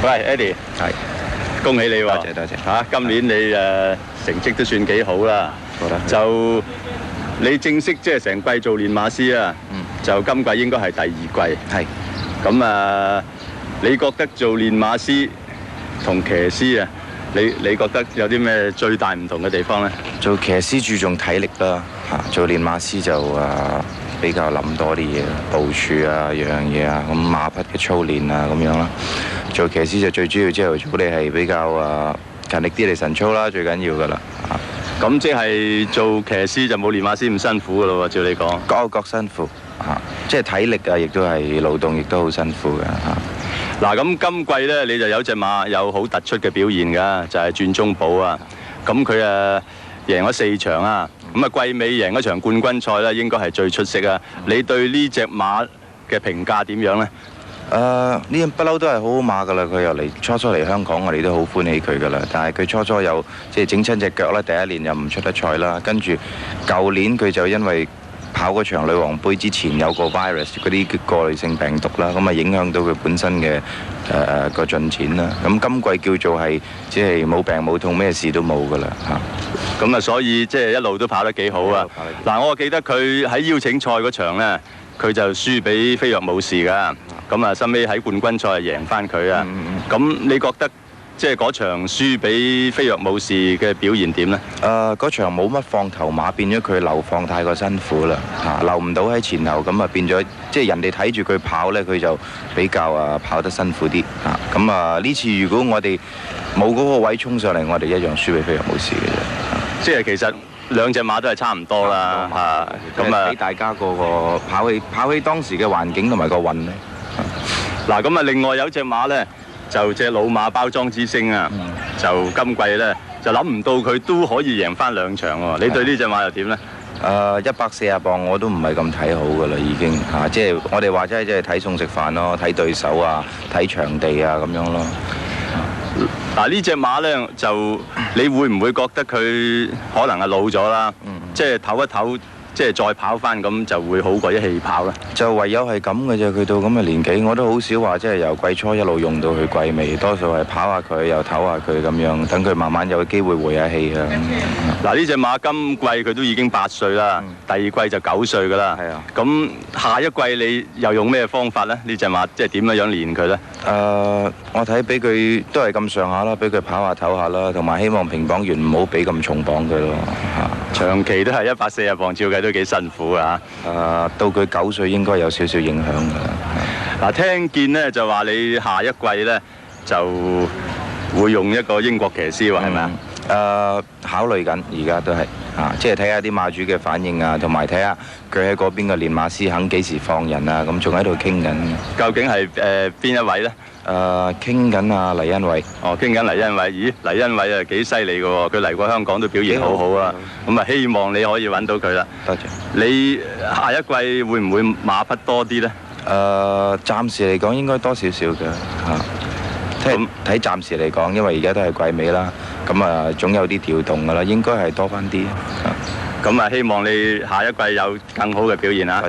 喂，Eddie，係，恭喜你喎！多謝多謝嚇，今年你成績都算幾好啦。覺得就你正式即係成季做練馬師啊，就今季應該係第二季。係。咁你覺得做練馬師同騎師啊，你覺得有啲咩最大唔同嘅地方咧？做騎師注重體力啦，做練馬師就比較諗多啲嘢，部署啊，樣樣嘢啊，咁馬匹嘅操練啊咁樣啦。做騎師就最主要朝頭早你係比較勤力啲嚟晨操啦，最緊要噶啦。咁即係做騎師就冇練馬師咁辛苦噶咯喎，照你講。各有各辛苦即係體力啊，亦都係勞動，亦都好辛苦嘅嗱，咁今季咧你就有隻馬有好突出嘅表現㗎，就係轉中寶啊。咁佢贏咗4場啊。咁季尾贏嗰場冠軍賽咧，應該係最出色啊。你對呢隻馬嘅評價點樣咧？呢隻不嬲都係好好馬㗎啦，佢又嚟初嚟香港，我哋都好歡喜佢㗎啦。但係佢初有即係整親隻腳啦，第一年又唔出得賽啦。跟住舊年佢就因為跑嗰場女王杯之前有個 virus 嗰啲過濾性病毒啦，咁影響到佢本身嘅個進展啦。咁今季叫做係即係冇病冇痛，咩事都冇㗎啦咁所以即係一路都跑得幾好啊！嗱，我記得佢喺邀請賽嗰場咧，佢就輸俾飛躍武士㗎。咁收尾喺冠軍賽贏翻佢啊！咁你覺得即係嗰場輸俾飛躍武士嘅表現點呢？嗰場冇乜放頭馬，變咗佢流放太過辛苦啦留唔到喺前後，咁變咗即係人哋睇住佢跑呢，佢就比較跑得辛苦啲咁呢次如果我哋冇嗰個位衝上嚟，我哋一樣輸俾飛躍武士嘅啫。即係其實兩隻馬都係差唔多啦咁俾大家個跑起當時嘅環境同埋個運呢。嗱，咁另外有隻馬呢，就隻老馬包裝之星啊，就今季呢，就諗唔到佢都可以贏翻2場喎。你對呢隻馬又點呢？140磅我都唔係咁睇好噶啦，已經即係我哋話齋即係睇餸食飯咯，睇對手啊，睇場地啊咁樣咯。嗱，呢隻馬呢，就你會唔會覺得佢可能係老咗啦？即係唞一唞，即係再跑翻咁就會好過一氣跑啦。就唯有係咁嘅啫，佢到咁嘅年紀，我都好少話即係由季初一路用到去季尾，多數係跑下佢又唞下佢咁樣，等佢慢慢有機會回下氣啊。嗱，呢隻馬今季佢都已經8歲啦，第二季就9歲噶啦。係啊。咁下一季你又用咩方法呢？呢隻馬即係點樣練佢呢？我睇俾佢都係咁上下啦，俾佢跑下唞下啦，同埋希望平磅員唔好俾咁重磅佢咯。長期都係140磅，照計都幾辛苦啊！到佢9歲應該有少少影響㗎啦。嗱，聽見呢就話你下一季呢就會用一個英國騎師喎，係咪啊？考慮緊，而家都係即係睇下啲馬主嘅反應啊，同埋睇下佢喺嗰邊嘅練馬師肯幾時放人啊，咁仲喺度傾緊。究竟係邊一位呢？傾緊黎恩偉。哦，傾緊黎恩偉。咦，黎恩偉幾犀利㗎喎！佢嚟過香港都表現好好啊。咁希望你可以揾到佢啦。多謝。你下一季會唔會馬匹多啲呢？暫時嚟講應該多少少嘅睇暫時嚟講，因為而家都係季尾啦，咁總有啲調動㗎啦，應該係多翻啲。咁希望你下一季有更好嘅表現啊！